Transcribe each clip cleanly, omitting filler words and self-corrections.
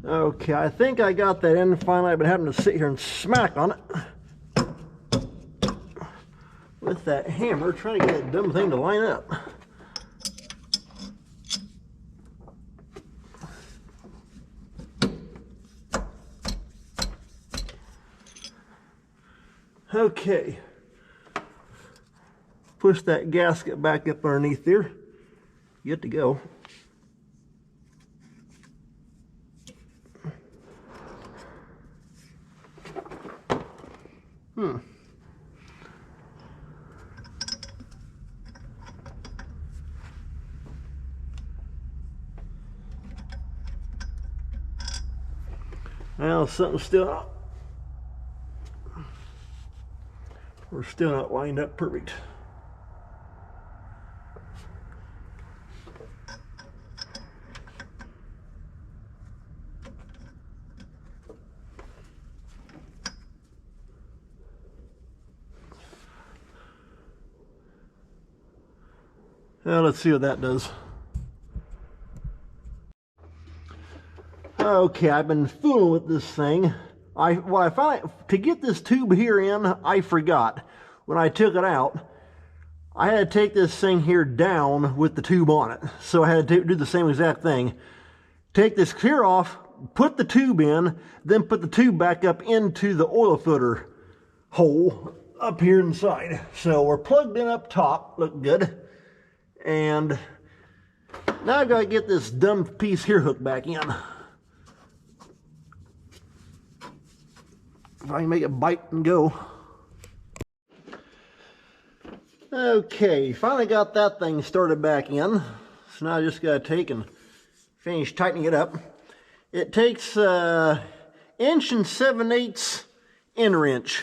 Okay, I think I got that in finally. I've been having to sit here and smack on it with that hammer, trying to get that dumb thing to line up. Okay, push that gasket back up underneath there. Good to go. Well, something's still out. We're still not lined up perfect. Well, let's see what that does. Okay, I've been fooling with this thing. I finally, to get this tube here in, I forgot. When I took it out, I had to take this thing here down with the tube on it. So I had to do the same exact thing. Take this clear off, put the tube in, then put the tube back up into the oil filter hole up here inside. So we're plugged in up top, look good. And now I've got to get this dumb piece here hooked back in. If I can make it bite and go. Okay, finally got that thing started back in. So now I just got to take and finish tightening it up. It takes 1 7/8 end wrench.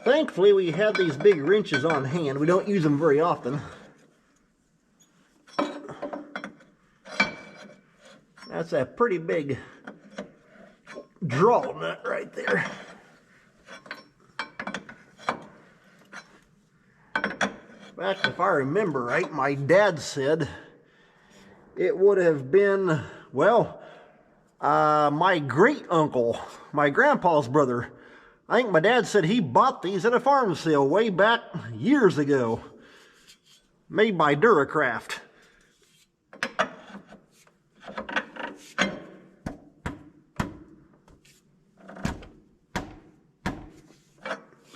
Thankfully, we have these big wrenches on hand. We don't use them very often. That's a pretty big draw nut right there. In fact, if I remember right, my dad said it would have been, well, my great uncle, my grandpa's brother. I think my dad said he bought these at a farm sale way back years ago. Made by Duracraft.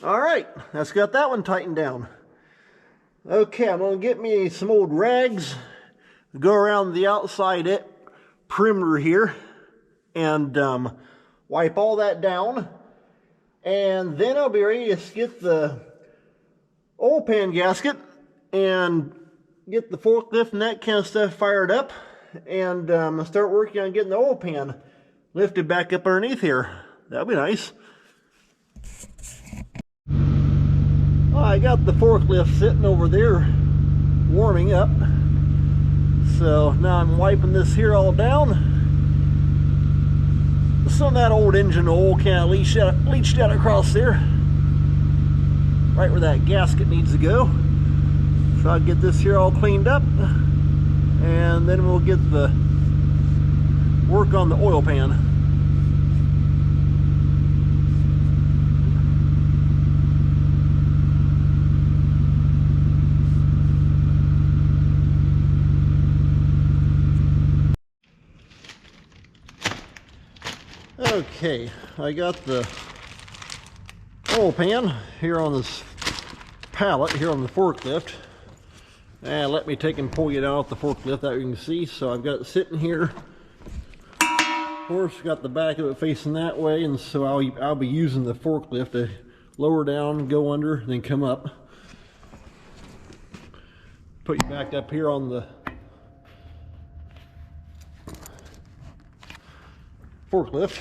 All right, that's got that one tightened down. Okay, I'm gonna get me some old rags, go around the outside perimeter here, and wipe all that down. And then I'll be ready to get the oil pan gasket and get the forklift and that kind of stuff fired up, and start working on getting the oil pan lifted back up underneath here. That'll be nice. Well, I got the forklift sitting over there warming up, so now I'm wiping this here all down. Some of that old engine oil kind of leached out across there, right where that gasket needs to go. So I'll get this here all cleaned up, and then we'll get the work on the oil pan. Okay, I got the oil pan here on this pallet here on the forklift, and let me take and pull it out the forklift that you can see. So I've got it sitting here. Of course, got the back of it facing that way, and so I'll be using the forklift to lower down, go under, then come up. Put you back up here on the forklift.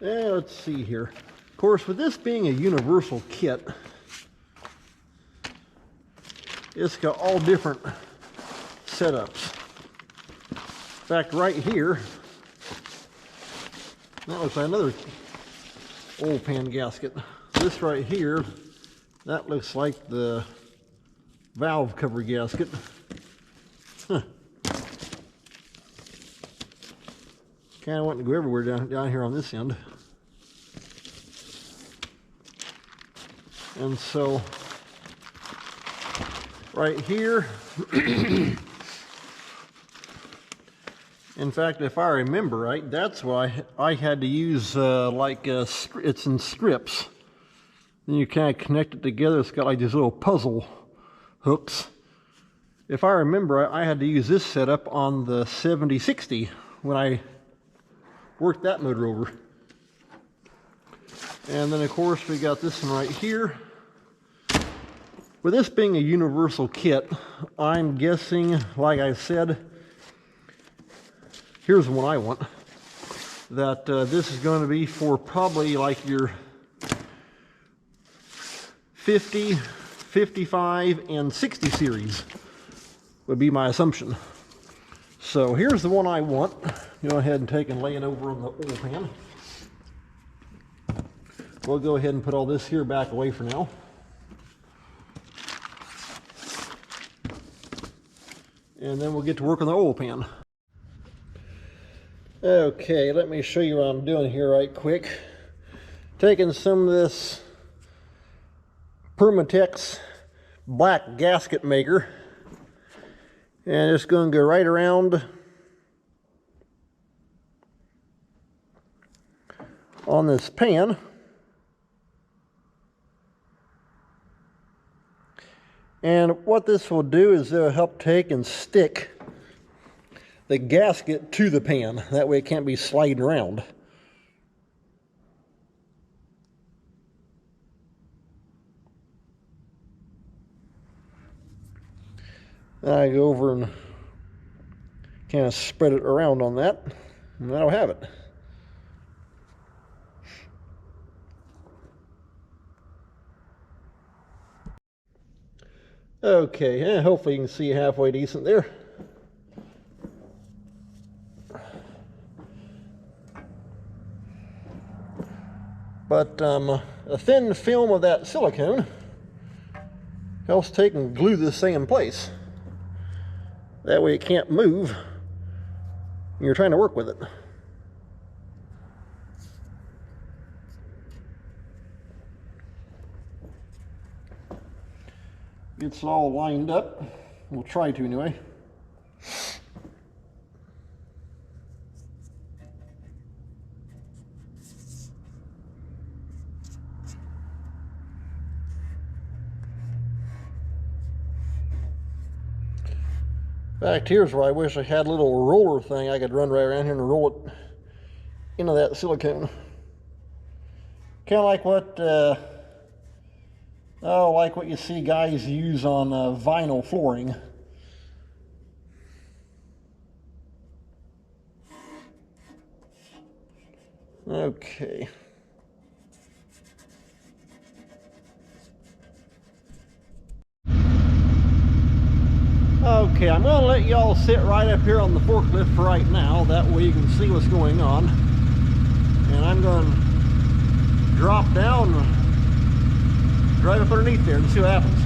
And let's see here. Of course, with this being a universal kit, it's got all different setups. In fact, right here, that looks like another oil pan gasket. This right here, that looks like the valve cover gasket. Huh. Kind of wanting to go everywhere down here on this end. And so, right here, in fact, if I remember right, that's why I had to use it's in strips. Then you kind of connect it together. It's got like these little puzzle hooks. If I remember, I had to use this setup on the 7060 when I worked that motor over. And then of course we got this one right here. With this being a universal kit, I'm guessing, like I said, here's the one I want, that this is going to be for probably like your 50, 55, and 60 series would be my assumption. So here's the one I want. Go ahead and take and lay it over on the oil pan. We'll go ahead and put all this here back away for now. And then we'll get to work on the oil pan. Okay, let me show you what I'm doing here right quick. Taking some of this Permatex black gasket maker and just going to go right around on this pan. And what this will do is it'll help take and stick the gasket to the pan. That way it can't be sliding around. I go over and kind of spread it around on that, and that'll have it. Okay, hopefully you can see halfway decent there. But a thin film of that silicone helps take and glue this thing in place. That way it can't move when you're trying to work with it. It's all lined up. We'll try to anyway. In fact, here's where I wish I had a little roller thing I could run right around here and roll it into that silicone. Kind of like what like what you see guys use on vinyl flooring. Okay. Okay, I'm going to let y'all sit right up here on the forklift for right now. That way you can see what's going on. And I'm going to drop down, drive up underneath there and see what happens.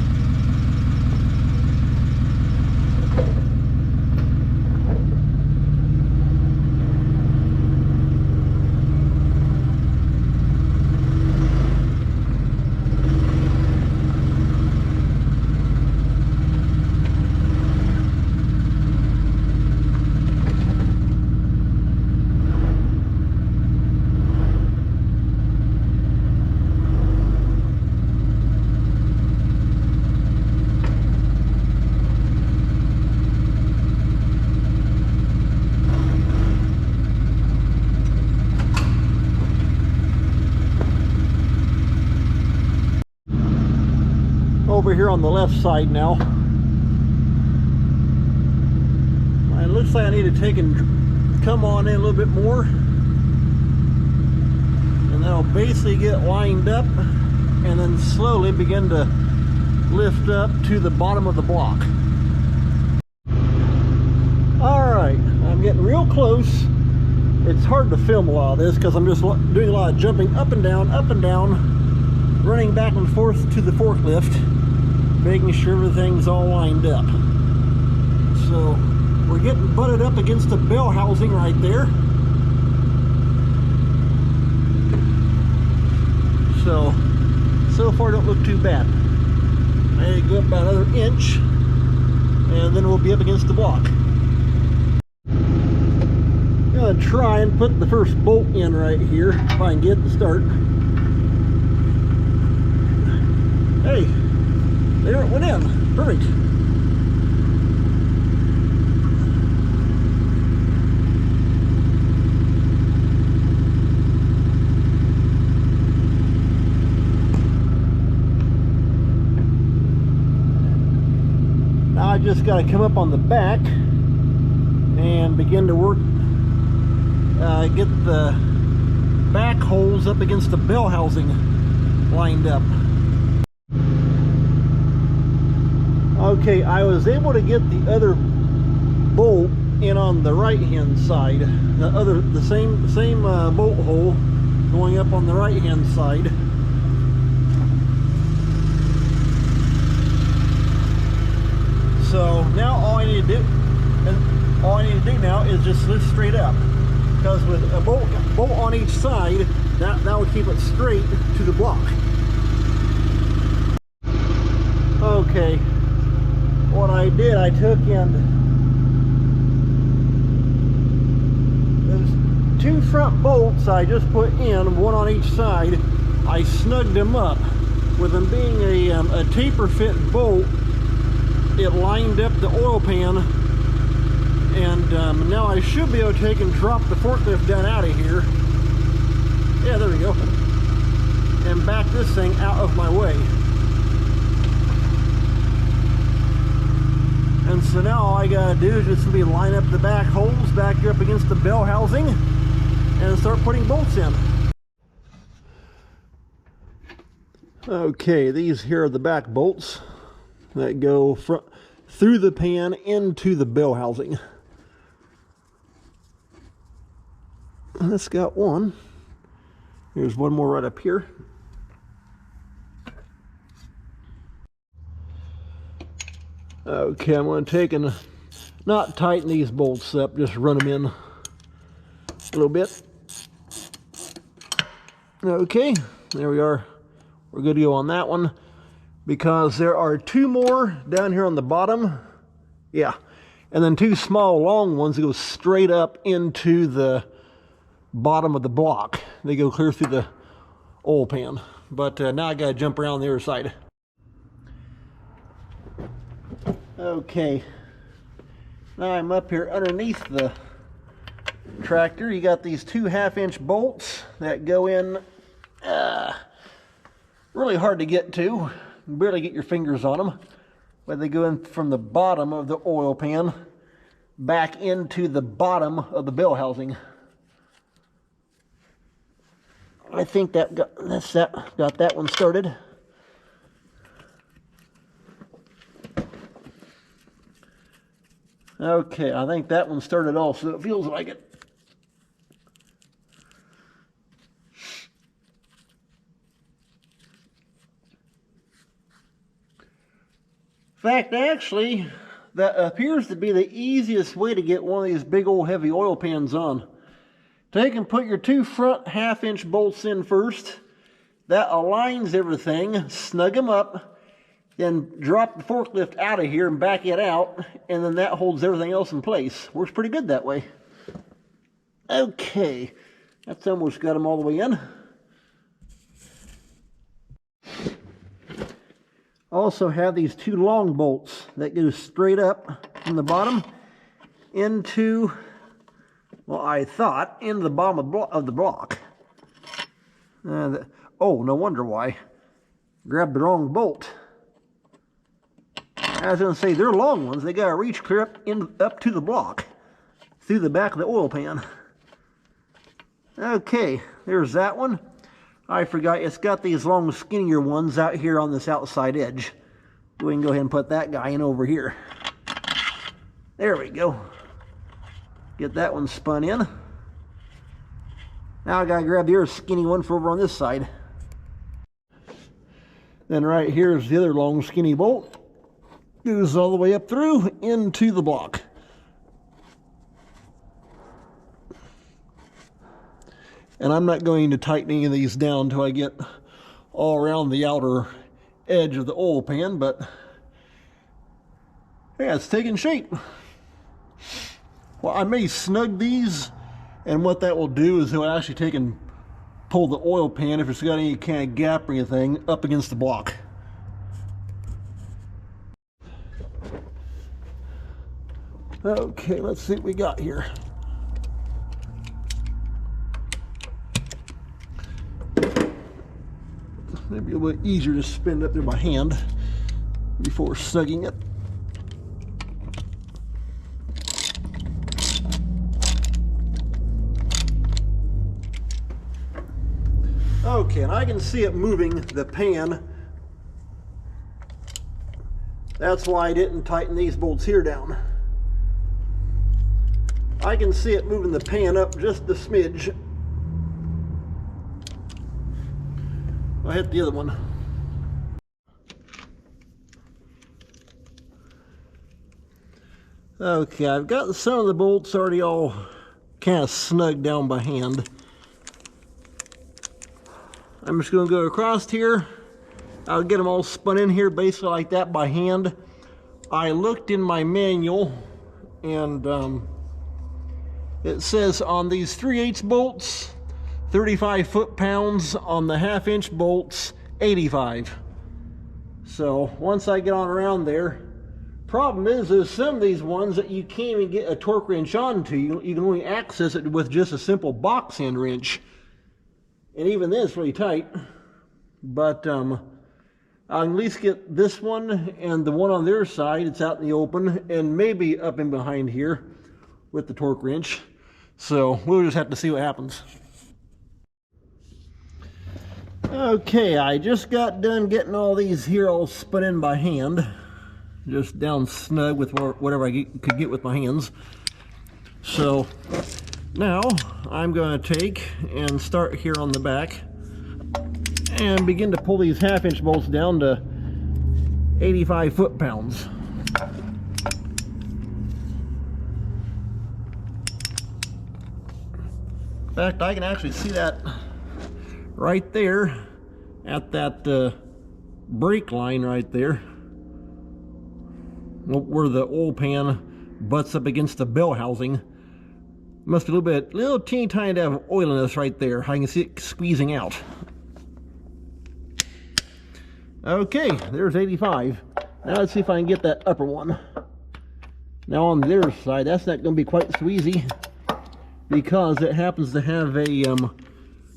Over here on the left side now. It looks like I need to take and come on in a little bit more, and that'll basically get lined up and then slowly begin to lift up to the bottom of the block. Alright, I'm getting real close. It's hard to film a lot of this because I'm just doing a lot of jumping up and down, running back and forth to the forklift, making sure everything's all lined up. So we're getting butted up against the bell housing right there. So far don't look too bad. I need to go up about another inch and then we'll be up against the block. I'm gonna try and put the first bolt in right here if I can get it to start. Hey, there it went in. Perfect. Now I just got to come up on the back and begin to work, get the back holes up against the bell housing lined up. Okay, I was able to get the other bolt in on the right hand side. The same bolt hole going up on the right hand side. So now all I need to do now is just lift straight up, because with a bolt on each side, that will keep it straight to the block. Okay, what I did, I took in those two front bolts I just put in, one on each side. I snugged them up. With them being a taper fit bolt, it lined up the oil pan, and now I should be able to take and drop the forklift down out of here. Yeah, there we go. And back this thing out of my way. And so now all I gotta do is just line up the back holes back here up against the bell housing and start putting bolts in. Okay, these here are the back bolts that go through the pan into the bell housing. That's got one. Here's one more right up here. Okay, I'm going to take and not tighten these bolts up, just run them in a little bit. Okay, there we are. We're good to go on that one, because there are two more down here on the bottom. Yeah, and then two small long ones that go straight up into the bottom of the block. They go clear through the oil pan. But now I gotta jump around the other side. Okay, now I'm up here underneath the tractor. You got these two 1/2-inch bolts that go in really hard to get to. You barely get your fingers on them, but they go in from the bottom of the oil pan back into the bottom of the bell housing. I think that got that one started. Okay, I think that one started also. It feels like it. In fact, actually, that appears to be the easiest way to get one of these big old heavy oil pans on. Take and put your two front 1/2-inch bolts in first. That aligns everything, snug them up, then drop the forklift out of here and back it out, and then that holds everything else in place. Works pretty good that way. Okay, that's almost got them all the way in. Also have these two long bolts that go straight up from the bottom into, well, I thought, into the bottom of the block. Oh, no wonder why. Grabbed the wrong bolt. I was going to say, they're long ones. They got to reach clear up to the block, through the back of the oil pan. Okay, there's that one. I forgot, it's got these long, skinnier ones out here on this outside edge. We can go ahead and put that guy in over here. There we go. Get that one spun in. Now I gotta grab the other skinny one for over on this side. Then right here is the other long, skinny bolt. Goes all the way up through into the block. And I'm not going to tighten any of these down until I get all around the outer edge of the oil pan, but yeah, it's taking shape. Well, I may snug these, and what that will do is it will actually take and pull the oil pan, if it's got any kind of gap or anything, up against the block. Okay, let's see what we got here. Maybe a little easier to spin it up there by hand before snugging it. Okay, and I can see it moving the pan. That's why I didn't tighten these bolts here down. I can see it moving the pan up just a smidge. I hit the other one. Okay, I've got some of the bolts already all kind of snug down by hand. I'm just going to go across here. I'll get them all spun in here basically like that by hand. I looked in my manual, and it says on these 3/8 bolts 35 foot-pounds, on the 1/2 inch bolts 85. So once I get on around there, problem is some of these ones that you can't even get a torque wrench onto. You can only access it with just a simple box end wrench, and even then it's really tight. But I'll at least get this one and the one on their side. It's out in the open, and maybe up in behind here with the torque wrench. So we'll just have to see what happens. Okay, I just got done getting all these here all spun in by hand, just down snug with whatever I could get with my hands. So now I'm going to take and start here on the back and begin to pull these 1/2 inch bolts down to 85 foot-pounds. In fact, I can actually see that right there at that brake line right there, where the oil pan butts up against the bell housing. Must be a little teeny tiny to have oiliness right there. I can see it squeezing out. Okay, there's 85. Now let's see if I can get that upper one. Now on their side, that's not going to be quite so easy, because it happens to have a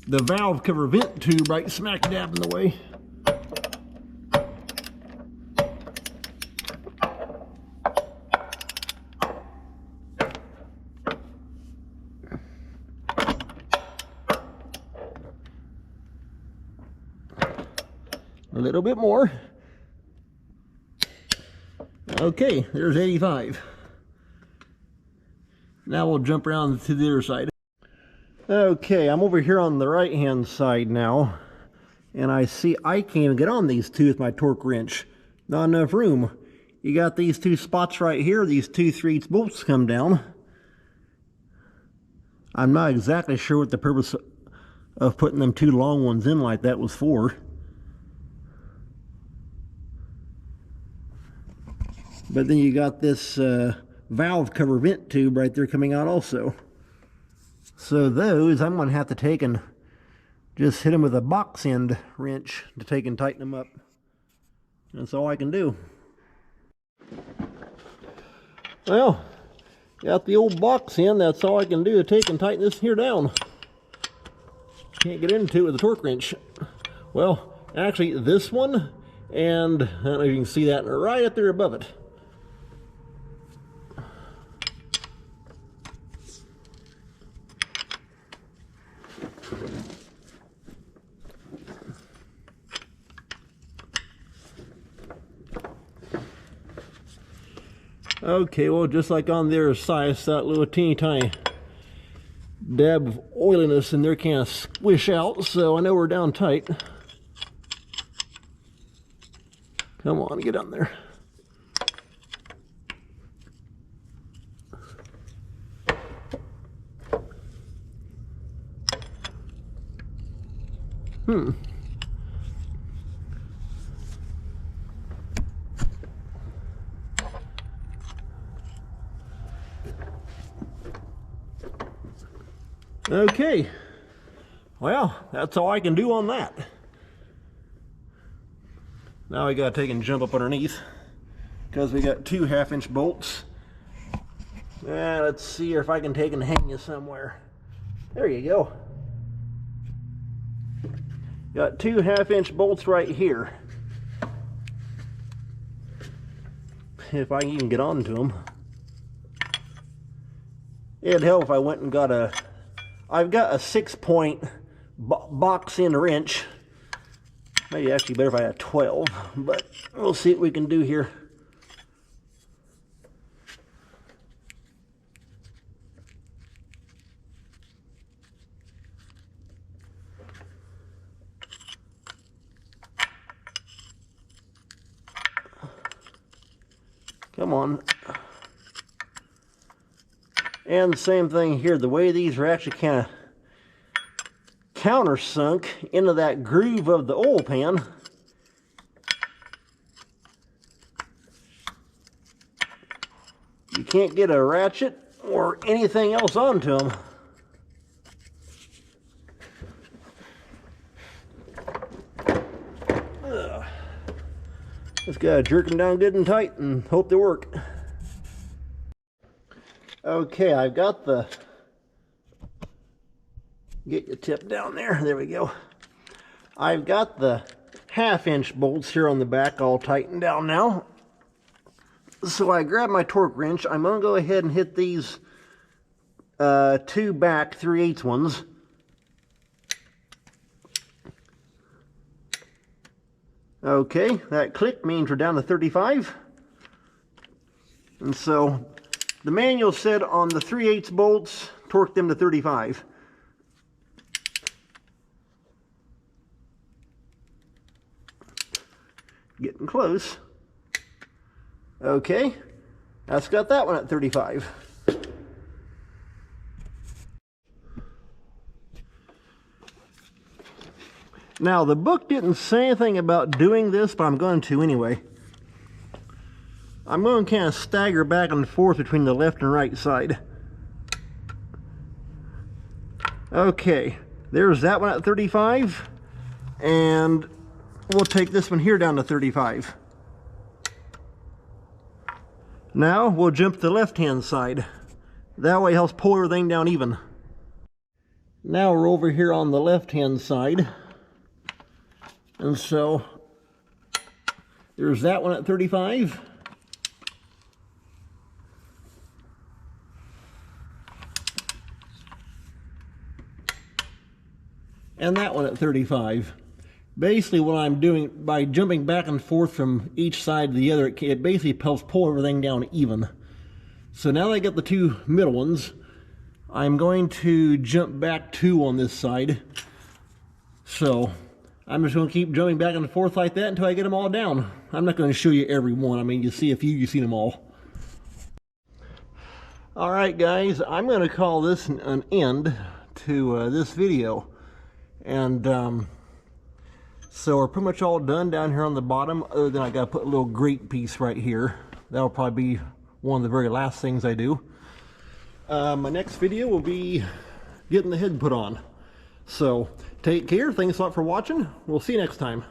the valve cover vent tube right smack dab in the way. A little bit more. Okay, there's 85. Now we'll jump around to the other side. Okay, I'm over here on the right hand side now, and I see I can't even get on these two with my torque wrench. Not enough room. You got these two spots right here, these 2 3/8 bolts come down. I'm not exactly sure what the purpose of putting them two long ones in like that was for. But then you got this valve cover vent tube right there coming out also. So those I'm going to have to take and just hit them with a box end wrench to take and tighten them up. That's all I can do. Well, got the old box end. That's all I can do to take and tighten this here down. Can't get into it with a torque wrench. Well, actually this one, and I don't know if you can see that right up there above it. Okay, well, just like on their side, it's that little teeny tiny dab of oiliness in there can't squish out, so I know we're down tight. Come on, get on there. Okay, well, that's all I can do on that. Now we gotta take and jump up underneath because we got 2 1/2-inch bolts. Let's see if I can take and hang you somewhere. There you go. Got 2 1/2-inch bolts right here. If I can even get onto them. It'd help if I went and got I've got a 6-point box end wrench. Maybe actually better if I had 12, but we'll see what we can do here. Come on. And the same thing here. The way these are actually kind of countersunk into that groove of the oil pan. You can't get a ratchet or anything else onto them. Just gotta jerk them down good and tight and hope they work. Okay, I've got the, get your tip down there, there we go. I've got the 1/2-inch bolts here on the back all tightened down now. So I grab my torque wrench. I'm gonna go ahead and hit these 2 back 3/8 ones. Okay, that click means we're down to 35. And so the manual said on the 3/8 bolts, torque them to 35. Getting close. Okay, that's got that one at 35. Now, the book didn't say anything about doing this, but I'm going to anyway. I'm going to kind of stagger back and forth between the left and right side. Okay, there's that one at 35, and we'll take this one here down to 35. Now we'll jump to the left-hand side. That way it helps pull everything down even. Now we're over here on the left-hand side. And so there's that one at 35. And that one at 35. Basically what I'm doing, by jumping back and forth from each side to the other, it basically helps pull everything down even. So now that I get the 2 middle ones, I'm going to jump back 2 on this side. So I'm just going to keep jumping back and forth like that until I get them all down. I'm not going to show you every one. I mean, you see a few, you've seen them all. Alright guys, I'm going to call this an end to this video. And so we're pretty much all done down here on the bottom, other than I got to put a little grate piece right here. That'll probably be one of the very last things I do. My next video will be getting the head put on. So take care. Thanks a lot for watching. We'll see you next time.